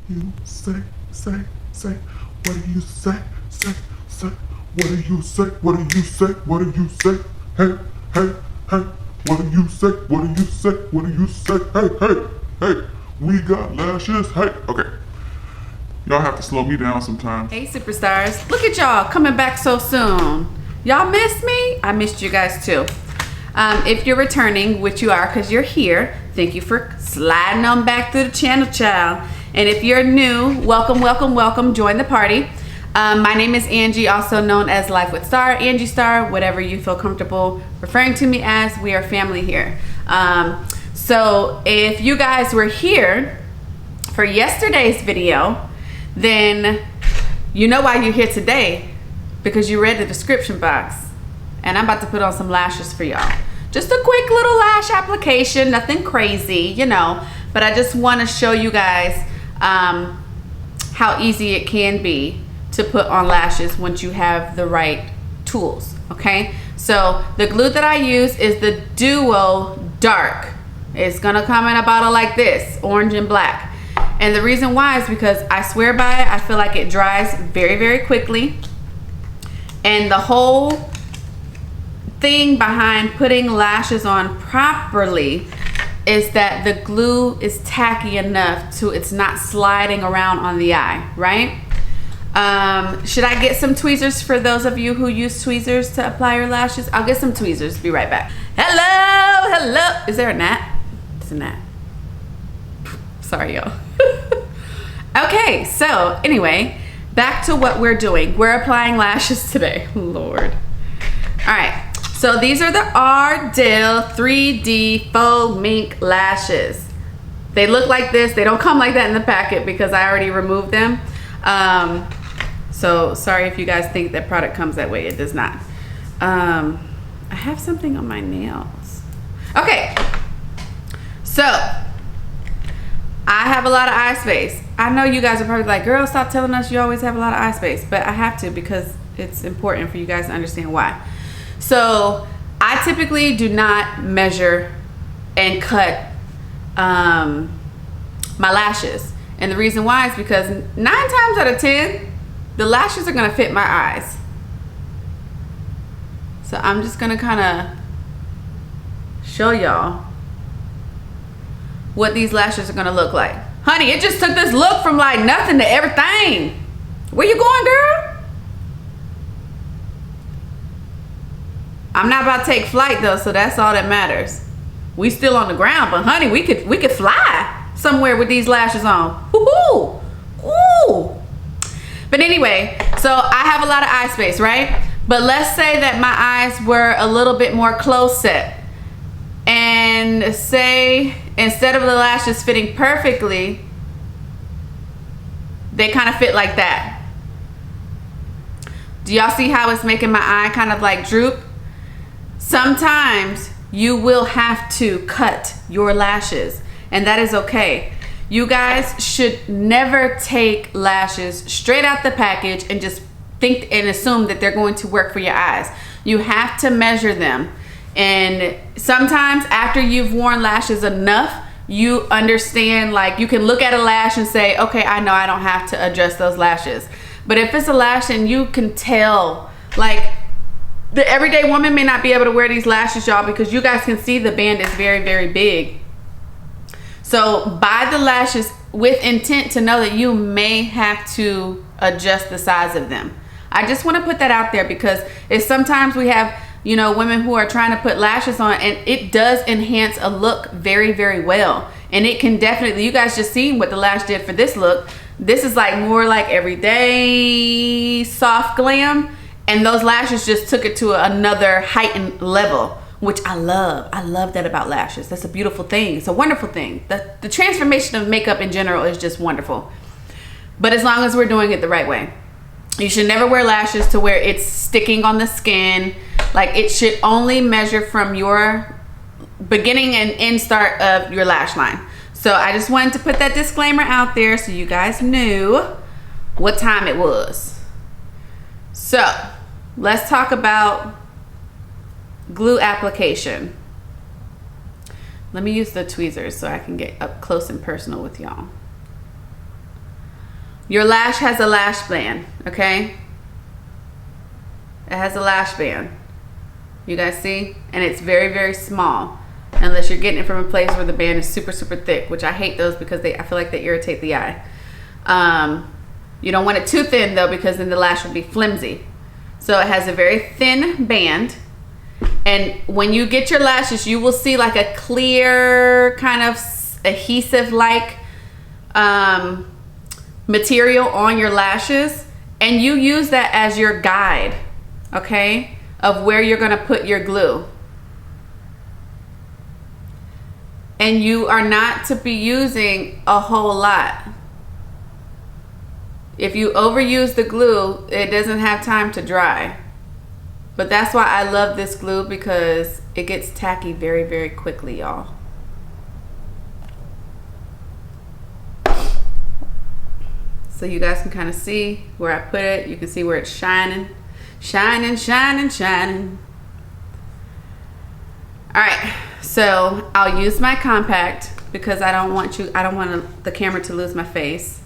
you say, say, say? What do you say, say, say? What do you say, what do you say, what do you say? Hey, hey, hey. What do you say, what do you say, what do you say? Hey, hey, hey. We got lashes, hey. Okay. Y'all have to slow me down sometimes. Hey superstars, look at y'all coming back so soon. Y'all missed me? I missed you guys too. If you're returning, which you are because you're here, thank you for sliding on back through the channel, child. And if you're new, welcome, welcome, welcome. Join the party. My name is Angie, also known as Life with Star, Angie Star, whatever you feel comfortable referring to me as. We are family here. So if you guys were here for yesterday's video, then you know why you're here today, because you read the description box. And I'm about to put on some lashes for y'all. Just a quick little lash application, nothing crazy, you know, but I just want to show you guys how easy it can be to put on lashes once you have the right tools, okay? So the glue that I use is the Duo Dark. It's gonna come in a bottle like this, orange and black. And the reason why is because I swear by it, I feel like it dries very, very quickly. And the whole thing behind putting lashes on properly is that the glue is tacky enough to it's not sliding around on the eye, right? Should I get some tweezers for those of you who use tweezers to apply your lashes? I'll get some tweezers, be right back. Hello, hello. Is there a gnat? It's a gnat. Sorry, y'all. Okay, so anyway, back to what we're doing. We're applying lashes today, Lord. All right. So these are the Ardell 3D Faux Mink Lashes. They look like this. They don't come like that in the packet because I already removed them. So sorry if you guys think that product comes that way. It does not. I have something on my nails. Okay. So I have a lot of eye space. I know you guys are probably like, girl, stop telling us you always have a lot of eye space. But I have to because it's important for you guys to understand why. So I typically do not measure and cut my lashes. And the reason why is because 9 times out of 10, the lashes are gonna fit my eyes. So I'm just gonna kind of show y'all what these lashes are gonna look like. Honey, it just took this look from like nothing to everything. Where you going, girl? I'm not about to take flight though, so that's all that matters. We still on the ground, but honey, we could fly somewhere with these lashes on. Woohoo! Ooh! But anyway, so I have a lot of eye space, right? But let's say that my eyes were a little bit more close set. And say instead of the lashes fitting perfectly, they kind of fit like that. Do y'all see how it's making my eye kind of like droop? Sometimes you will have to cut your lashes, and that is okay. You guys should never take lashes straight out the package and just think and assume that they're going to work for your eyes. You have to measure them. And sometimes after you've worn lashes enough, you understand, like you can look at a lash and say, okay, I know I don't have to adjust those lashes. But if it's a lash and you can tell, like, the everyday woman may not be able to wear these lashes, y'all, because you guys can see the band is very, very big. So buy the lashes with intent to know that you may have to adjust the size of them. I just want to put that out there because it's sometimes we have, you know, women who are trying to put lashes on, and it does enhance a look very, very well. And it can definitely, you guys just seen what the lash did for this look. This is like more like everyday soft glam. And those lashes just took it to another heightened level, which I love. I love that about lashes. That's a beautiful thing. It's a wonderful thing. The transformation of makeup in general is just wonderful. But as long as we're doing it the right way. You should never wear lashes to where it's sticking on the skin. Like, it should only measure from your beginning and end start of your lash line. So I just wanted to put that disclaimer out there so you guys knew what time it was. So let's talk about glue application. Let me use the tweezers so I can get up close and personal with y'all. Your lash has a lash band, okay? It has a lash band. You guys see? And it's very, very small. Unless you're getting it from a place where the band is super, super thick, which I hate those because I feel like they irritate the eye. You don't want it too thin though, because then the lash will be flimsy. So it has a very thin band. And when you get your lashes, you will see like a clear kind of adhesive-like material on your lashes. And you use that as your guide, okay, of where you're gonna put your glue. And you are not to be using a whole lot. If you overuse the glue, it doesn't have time to dry. But that's why I love this glue, because it gets tacky very, very quickly, y'all. So you guys can kind of see where I put it. You can see where it's shining, shining, shining, shining. All right, so I'll use my compact because I don't want the camera to lose my face.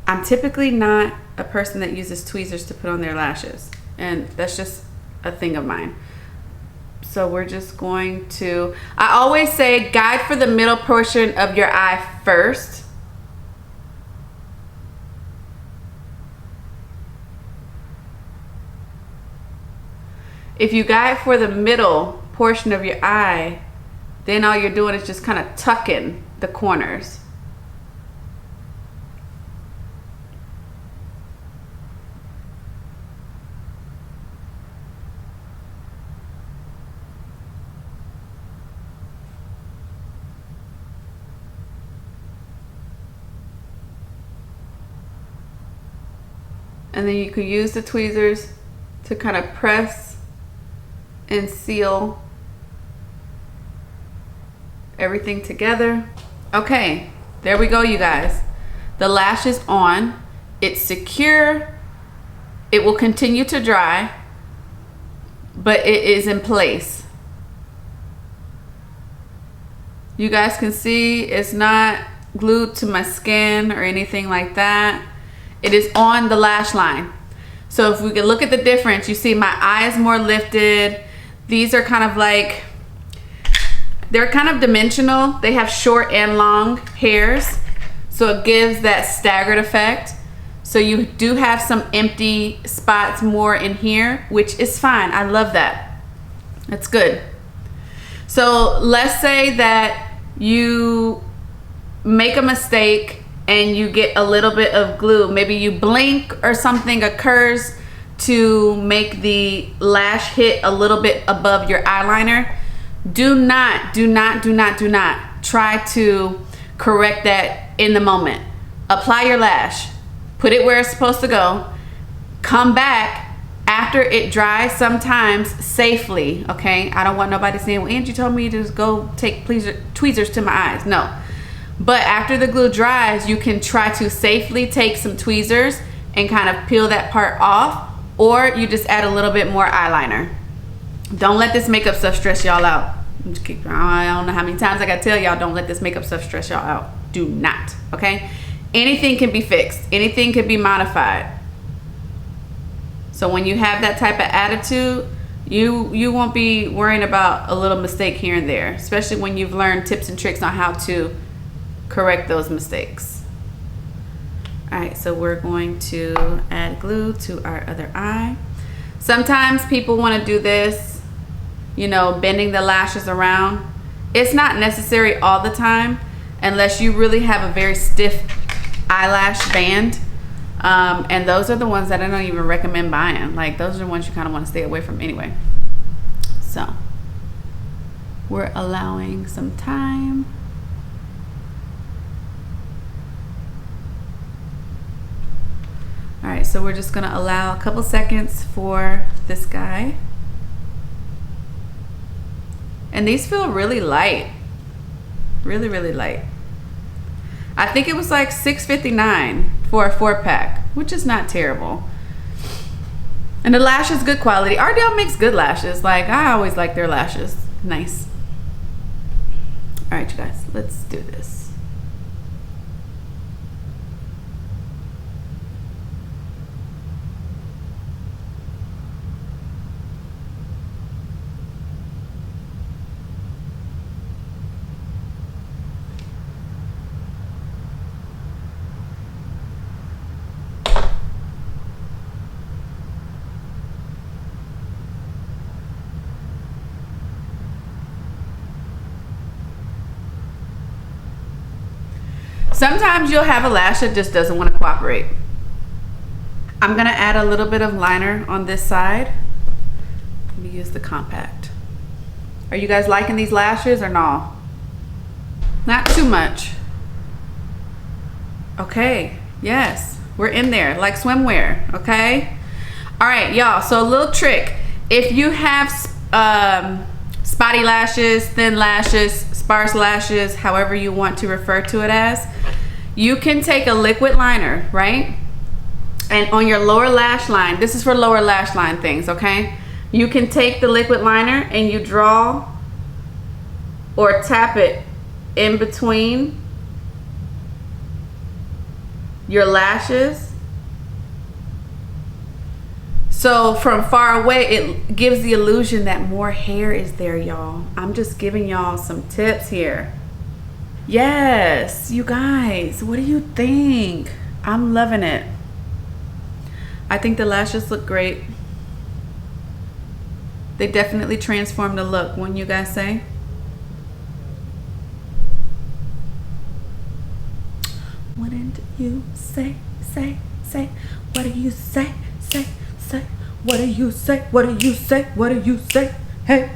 I'm typically not a person that uses tweezers to put on their lashes, and that's just a thing of mine. So we're just going to, I always say guide for the middle portion of your eye first. If you guide for the middle portion of your eye, then all you're doing is just kind of tucking the corners. And then you can use the tweezers to kind of press and seal everything together. Okay, there we go, you guys. The lash is on. It's secure. It will continue to dry, but it is in place. You guys can see it's not glued to my skin or anything like that. It is on the lash line. So if we can look at the difference, you see my eye is more lifted. These are kind of like, they're kind of dimensional. They have short and long hairs, so it gives that staggered effect. So you do have some empty spots more in here, which is fine. I love that. That's good. So let's say that you make a mistake and you get a little bit of glue. Maybe you blink or something occurs to make the lash hit a little bit above your eyeliner. Do not try to correct that in the moment. Apply your lash, put it where it's supposed to go, come back after it dries, sometimes safely, okay? I don't want nobody saying, well, Angie told me to just go take tweezers to my eyes. No. But after the glue dries, you can try to safely take some tweezers and kind of peel that part off, or you just add a little bit more eyeliner. Don't let this makeup stuff stress y'all out. I don't know how many times I gotta tell y'all, don't let this makeup stuff stress y'all out. Do not, okay? Anything can be fixed. Anything can be modified. So when you have that type of attitude, you won't be worrying about a little mistake here and there, especially when you've learned tips and tricks on how to correct those mistakes. All right, so we're going to add glue to our other eye. Sometimes people want to do this, you know, bending the lashes around. It's not necessary all the time unless you really have a very stiff eyelash band. And those are the ones that I don't even recommend buying. Like, those are the ones you kind of want to stay away from anyway. So we're allowing some time. All right, so we're just gonna allow a couple seconds for this guy. And these feel really light, really, really light. I think it was like $6.59 for a 4-pack, which is not terrible. And the lash is good quality. Ardell makes good lashes. Like, I always like their lashes. Nice. All right, you guys, let's do this. Sometimes you'll have a lash that just doesn't want to cooperate. I'm gonna add a little bit of liner on this side. Let me use the compact. Are you guys liking these lashes or no? Not too much. Okay, yes, we're in there like swimwear, okay? All right, y'all, so a little trick. If you have spotty lashes, thin lashes, sparse lashes, however you want to refer to it as, you can take a liquid liner, right? And on your lower lash line, this is for lower lash line things, okay? You can take the liquid liner and you draw or tap it in between your lashes. So from far away, it gives the illusion that more hair is there, y'all. I'm just giving y'all some tips here. Yes, you guys, what do you think? I'm loving it. I think the lashes look great. They definitely transform the look, wouldn't you guys say? Wouldn't you say? What do you say? What do you say? What do you say? What do you say? Hey.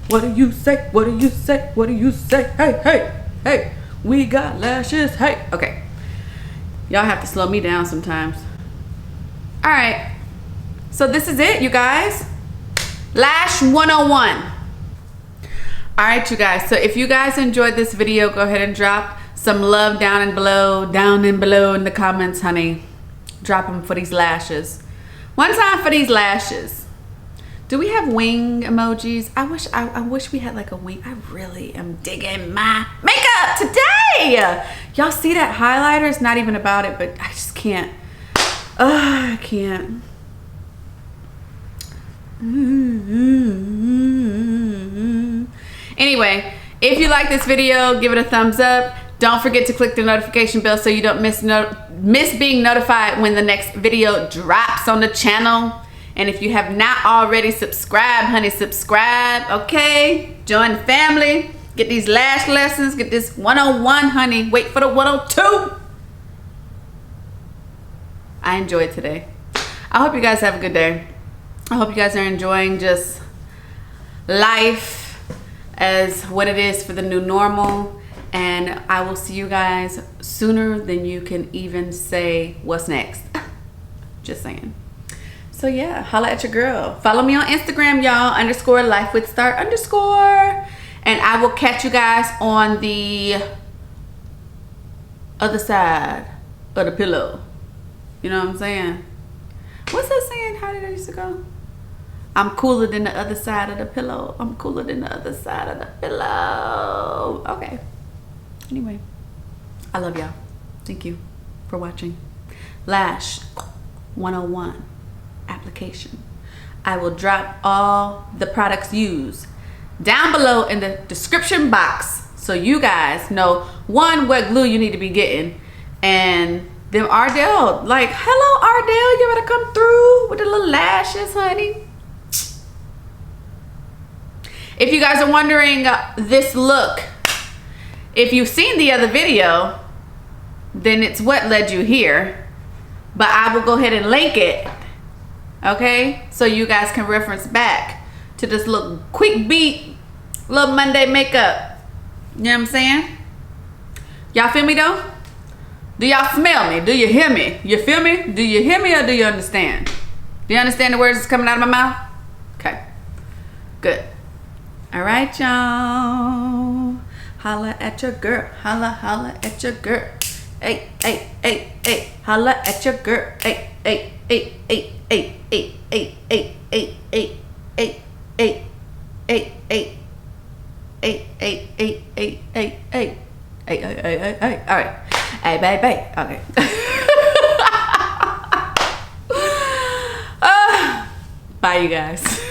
What do you say? What do you say? What do you say? Hey. We got lashes. Hey. Okay. Y'all have to slow me down sometimes. All right. So this is it, you guys. Lash 101. All right, you guys. So if you guys enjoyed this video, go ahead and drop some love down and below in the comments, honey. Drop them for these lashes. One time for these lashes. Do we have wing emojis? I wish we had like a wing. I really am digging my makeup today. Y'all see that highlighter? It's not even about it, but I just can't. I can't. Anyway, if you like this video, give it a thumbs up. Don't forget to click the notification bell so you don't miss being notified when the next video drops on the channel. And if you have not already subscribed, honey, subscribe, okay? Join the family. Get these lash lessons. Get this 101, honey. Wait for the 102. I enjoyed today. I hope you guys have a good day. I hope you guys are enjoying just life as what it is for the new normal. And I will see you guys sooner than you can even say what's next. Just saying. So yeah, holla at your girl. Follow me on Instagram, y'all, _lifewithstar_. And I will catch you guys on the other side of the pillow. You know what I'm saying? What's that saying? How did I used to go? I'm cooler than the other side of the pillow. I'm cooler than the other side of the pillow. Okay. Anyway, I love y'all. Thank you for watching. Lash 101 application. I will drop all the products used down below in the description box so you guys know, one, what glue you need to be getting, and them Ardell. Like, hello Ardell, you better come through with the little lashes, honey. If you guys are wondering this look, if you've seen the other video, then it's what led you here. But I will go ahead and link it, okay? So you guys can reference back to this little quick beat, little Monday makeup. You know what I'm saying? Y'all feel me though? Do y'all smell me? Do you hear me? You feel me? Do you hear me or do you understand? Do you understand the words that's coming out of my mouth? Okay, good. All right, y'all. Holla at your girl. Holla at your girl. Hey. Holla at your girl. Hey. All right. Hey, baby. Okay. Bye, you guys.